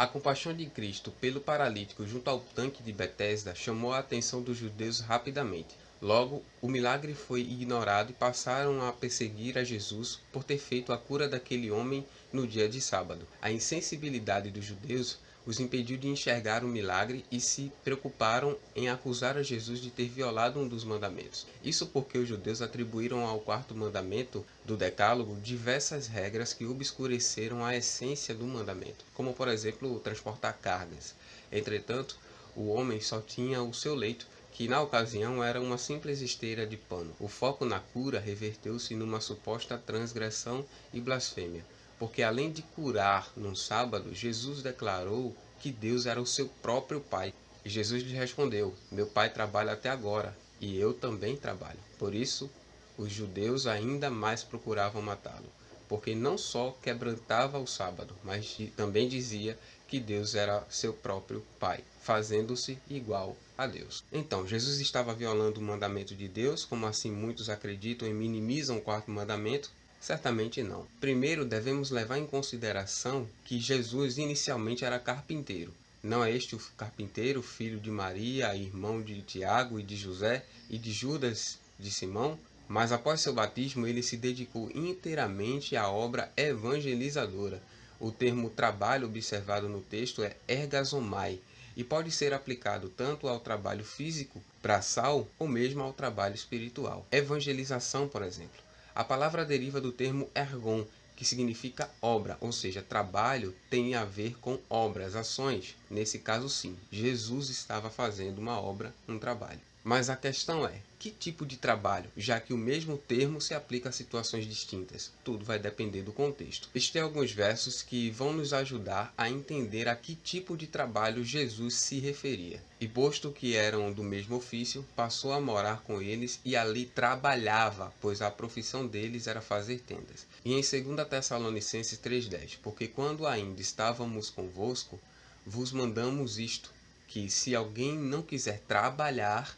A compaixão de Cristo pelo paralítico junto ao tanque de Betesda chamou a atenção dos judeus rapidamente. Logo, o milagre foi ignorado e passaram a perseguir a Jesus por ter feito a cura daquele homem no dia de sábado. A insensibilidade dos judeus os impediu de enxergar o milagre e se preocuparam em acusar a Jesus de ter violado um dos mandamentos. Isso porque os judeus atribuíram ao quarto mandamento do Decálogo diversas regras que obscureceram a essência do mandamento, como por exemplo transportar cargas. Entretanto, o homem só tinha o seu leito, que na ocasião era uma simples esteira de pano. O foco na cura reverteu-se numa suposta transgressão e blasfêmia, porque além de curar num sábado, Jesus declarou que Deus era o seu próprio Pai. E Jesus lhe respondeu: Meu Pai trabalha até agora, e eu também trabalho. Por isso, os judeus ainda mais procuravam matá-lo, porque não só quebrantava o sábado, mas também dizia que Deus era seu próprio Pai, fazendo-se igual a Deus. Então, Jesus estava violando o mandamento de Deus, como assim muitos acreditam e minimizam o quarto mandamento? Certamente não. Primeiro, devemos levar em consideração que Jesus inicialmente era carpinteiro. Não é este o carpinteiro, filho de Maria, irmão de Tiago e de José e de Judas de Simão? Mas após seu batismo, ele se dedicou inteiramente à obra evangelizadora. O termo trabalho observado no texto é ergazomai e pode ser aplicado tanto ao trabalho físico, braçal, ou mesmo ao trabalho espiritual. Evangelização, por exemplo. A palavra deriva do termo ergon, que significa obra, ou seja, trabalho tem a ver com obras, ações. Nesse caso, sim, Jesus estava fazendo uma obra, um trabalho. Mas a questão é, que tipo de trabalho, já que o mesmo termo se aplica a situações distintas? Tudo vai depender do contexto. Existem alguns versos que vão nos ajudar a entender a que tipo de trabalho Jesus se referia. E posto que eram do mesmo ofício, passou a morar com eles e ali trabalhava, pois a profissão deles era fazer tendas. E em 2 Tessalonicenses 3,10, porque quando ainda estávamos convosco, vos mandamos isto, que se alguém não quiser trabalhar,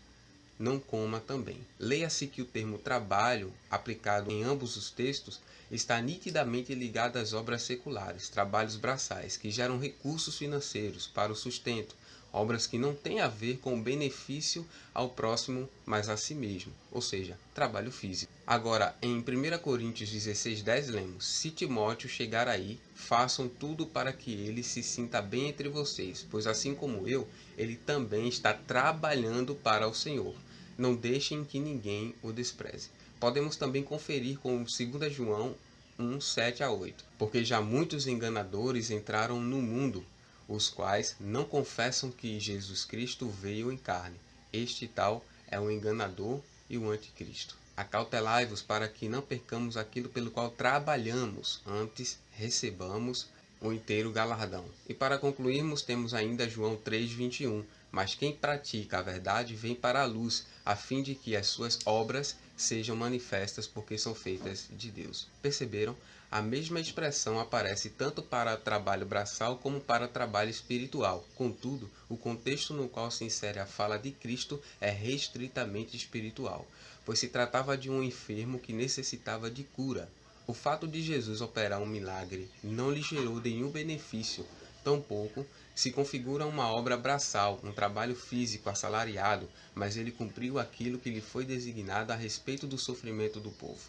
não coma também. Leia-se que o termo trabalho, aplicado em ambos os textos, está nitidamente ligado às obras seculares, trabalhos braçais, que geram recursos financeiros para o sustento, obras que não têm a ver com o benefício ao próximo, mas a si mesmo, ou seja, trabalho físico. Agora, em 1 Coríntios 16,10 lemos: Se Timóteo chegar aí, façam tudo para que ele se sinta bem entre vocês, pois assim como eu, ele também está trabalhando para o Senhor. Não deixem que ninguém o despreze. Podemos também conferir com 2 João 1, 7 a 8. Porque já muitos enganadores entraram no mundo, os quais não confessam que Jesus Cristo veio em carne. Este tal é o enganador e o anticristo. Acautelai-vos para que não percamos aquilo pelo qual trabalhamos, antes recebamos o inteiro galardão. E para concluirmos, temos ainda João 3,21. Mas quem pratica a verdade vem para a luz, a fim de que as suas obras sejam manifestas porque são feitas de Deus. Perceberam? A mesma expressão aparece tanto para trabalho braçal como para trabalho espiritual. Contudo, o contexto no qual se insere a fala de Cristo é restritamente espiritual, pois se tratava de um enfermo que necessitava de cura. O fato de Jesus operar um milagre não lhe gerou nenhum benefício, tampouco se configura uma obra braçal, um trabalho físico assalariado, mas ele cumpriu aquilo que lhe foi designado a respeito do sofrimento do povo.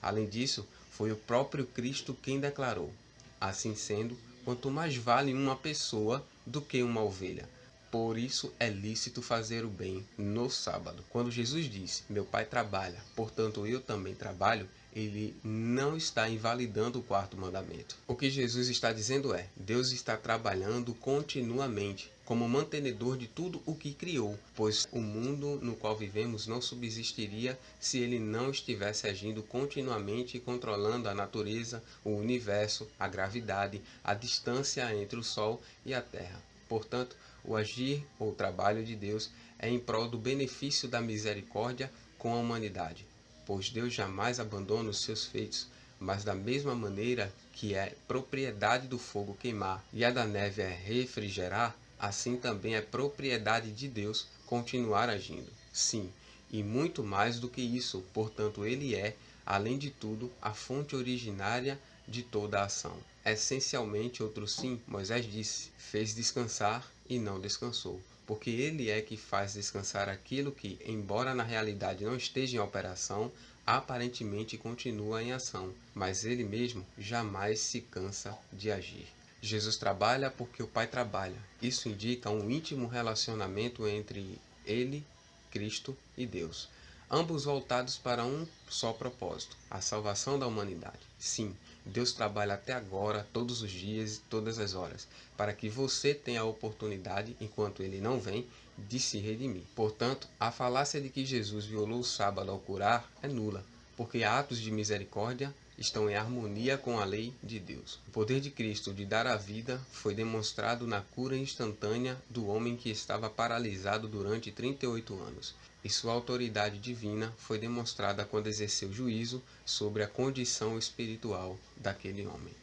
Além disso, foi o próprio Cristo quem declarou: assim sendo, quanto mais vale uma pessoa do que uma ovelha. Por isso é lícito fazer o bem no sábado. Quando Jesus diz: Meu Pai trabalha, portanto eu também trabalho, ele não está invalidando o quarto mandamento. O que Jesus está dizendo é: Deus está trabalhando continuamente como mantenedor de tudo o que criou, pois o mundo no qual vivemos não subsistiria se ele não estivesse agindo continuamente e controlando a natureza, o universo, a gravidade, a distância entre o Sol e a Terra. Portanto, o agir ou trabalho de Deus é em prol do benefício da misericórdia com a humanidade, pois Deus jamais abandona os seus feitos, mas da mesma maneira que é propriedade do fogo queimar e a da neve é refrigerar, assim também é propriedade de Deus continuar agindo. Sim, e muito mais do que isso, portanto ele é, além de tudo, a fonte originária de toda a ação. Essencialmente, outro sim, Moisés disse: fez descansar e não descansou. Porque ele é que faz descansar aquilo que, embora na realidade não esteja em operação, aparentemente continua em ação, mas ele mesmo jamais se cansa de agir. Jesus trabalha porque o Pai trabalha. Isso indica um íntimo relacionamento entre ele, Cristo e Deus, ambos voltados para um só propósito, a salvação da humanidade. Sim, Deus trabalha até agora, todos os dias e todas as horas, para que você tenha a oportunidade, enquanto ele não vem, de se redimir. Portanto, a falácia de que Jesus violou o sábado ao curar é nula, porque atos de misericórdia estão em harmonia com a lei de Deus. O poder de Cristo de dar a vida foi demonstrado na cura instantânea do homem que estava paralisado durante 38 anos. E sua autoridade divina foi demonstrada quando exerceu juízo sobre a condição espiritual daquele homem.